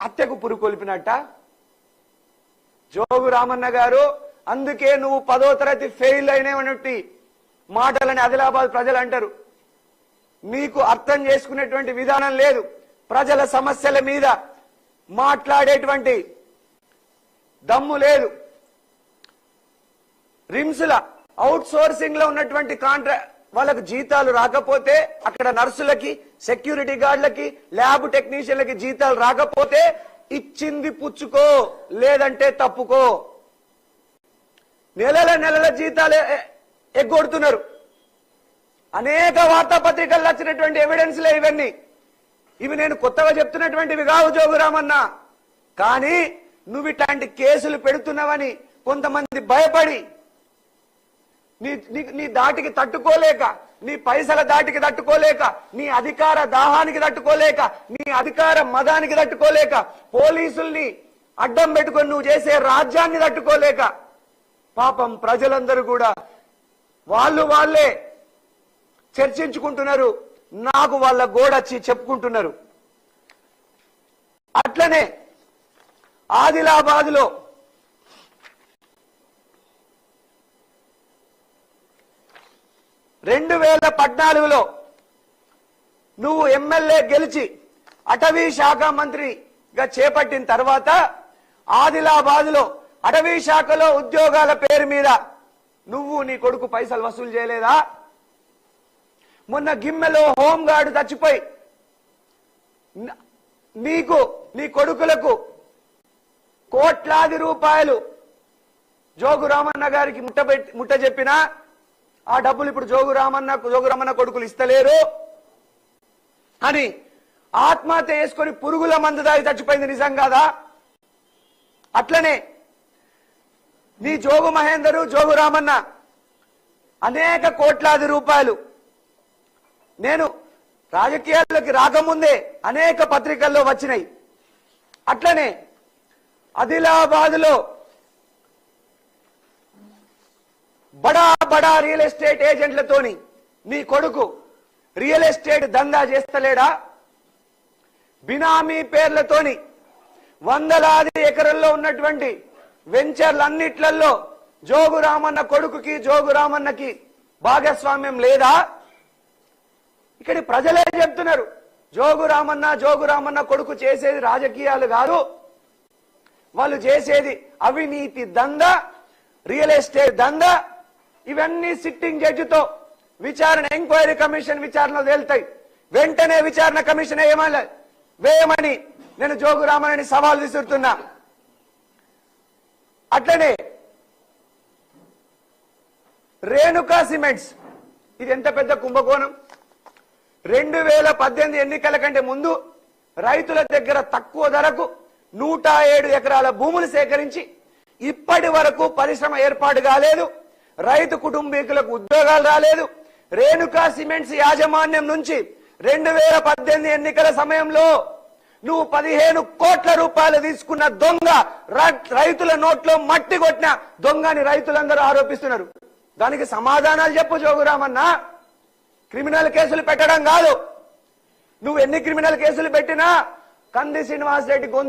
హత్యకు పురుకొల్పినట్ట జోగు రామన్న గారు. అందుకే నువ్వు 10వ తరగతి ఫెయిల్ అయినటువంటి మాటలని ఆదిలాబాద్ ప్రజలు అంటారు. నీకు అర్థం చేసుకునేటువంటి విధానం లేదు. ప్రజల సమస్యల మీద మాట్లాడేటువంటి దమ్ము లేదు. రిమ్స్ల అవుట్ సోర్సింగ్ లో ఉన్నటువంటి వాళ్ళకు జీతాలు రాకపోతే, అక్కడ నర్సులకి, సెక్యూరిటీ గార్డులకి, ల్యాబ్ టెక్నీషియన్లకి జీతాలు రాకపోతే ఇచ్చింది పుచ్చుకో, లేదంటే తప్పుకో. నెలల జీతాలు ఎగ్గొడుతున్నారు. అనేక వార్తాపత్రికల్లో వచ్చినటువంటి ఎవిడెన్స్లే ఇవన్నీ. ఇవి నేను కొత్తగా చెప్తున్నటువంటివి కావు జోగు రామన్న. కానీ నువ్వు ఇట్లాంటి కేసులు పెడుతున్నావని కొంతమంది భయపడి, నీ దాటికి తట్టుకోలేక, నీ పైసల దాటికి తట్టుకోలేక, నీ అధికార దాహానికి తట్టుకోలేక, నీ అధికార మదానికి తట్టుకోలేక, పోలీసుల్ని అడ్డం పెట్టుకొని నువ్వు చేసే రాజ్యాన్ని తట్టుకోలేక, పాపం ప్రజలందరూ కూడా వాళ్ళే చర్చించుకుంటున్నారు. నాకు వాళ్ళ గోడొచ్చి చెప్పుకుంటున్నారు. అట్లనే ఆదిలాబాద్ లో 2014లో నువ్వు ఎమ్మెల్యే గెలిచి అటవీ శాఖ మంత్రిగా చేపట్టిన తర్వాత ఆదిలాబాద్ లో అటవీ శాఖలో ఉద్యోగాల పేరు మీద నువ్వు నీ కొడుకు పైసలు వసూలు చేయలేదా? మొన్న గిమ్మెలో హోంగార్డు చచ్చిపోయి నీకు, నీ కొడుకులకు కోట్లాది రూపాయలు జోగు రామన్న గారికి ముట్ట చెప్పినా ఆ డబ్బులు ఇప్పుడు జోగు రామన్న కొడుకులు ఇస్తలేరు అని ఆత్మహత్య చేసుకొని పురుగుల మందు దాగి చచ్చిపోయింది నిజం కాదా? అట్లనే నీ జోగు మహేందరు, జోగు రామన్న అనేక కోట్లాది రూపాయలు నేను రాజకీయాల్లోకి రాకముందే అనేక పత్రికల్లో వచ్చినాయి. అట్లనే ఆదిలాబాద్ లో బడా రియల్ ఎస్టేట్ ఏజెంట్లతోని నీ కొడుకు రియల్ ఎస్టేట్ దందా చేస్తలేడా? బినామీ పేర్లతోని వందలాది ఎకరల్లో ఉన్నటువంటి వెంచర్లన్నిట్లలో జోగు రామన్న కొడుకుకి, జోగు రామన్నకి భాగస్వామ్యం లేదా? ఇక్కడి ప్రజలే చెప్తున్నారు, జోగు రామన్న కొడుకు చేసేది రాజకీయాలు కాదు, వాళ్ళు చేసేది అవినీతి దందా, రియల్ ఎస్టేట్ దందా. ఇవన్నీ సిట్టింగ్ జడ్జితో విచారణ, ఎంక్వైరీ కమిషన్ విచారణలో తేలుతాయి. వెంటనే విచారణ కమిషన్ వేయమని నేను జోగు రామన్నని సవాల్ విసురుతున్నా. అట్లనే రేణుకా సిమెంట్స్, ఇది ఎంత పెద్ద కుంభకోణం. 2018 ఎన్నికల కంటే ముందు రైతుల దగ్గర తక్కువ ధరకు 107 ఎకరాల భూములు సేకరించి ఇప్పటి వరకు పరిశ్రమ ఏర్పాటు కాలేదు, రైతు కుటుంబీకులకు ఉద్యోగాలు రాలేదు. రేణుకా సిమెంట్స్ యాజమాన్యం నుంచి 2018 ఎన్నికల సమయంలో నువ్వు 15 కోట్ల రూపాయలు తీసుకున్న దొంగ, రైతుల నోట్లో మట్టి కొట్టిన దొంగ అని రైతులందరూ ఆరోపిస్తున్నారు. దానికి సమాధానాలు చెప్పు జోగు రామన్న. క్రిమినల్ కేసులు పెట్టడం కాదు. నువ్వు ఎన్ని క్రిమినల్ కేసులు పెట్టినా కంది శ్రీనివాస్ రెడ్డి గొంతు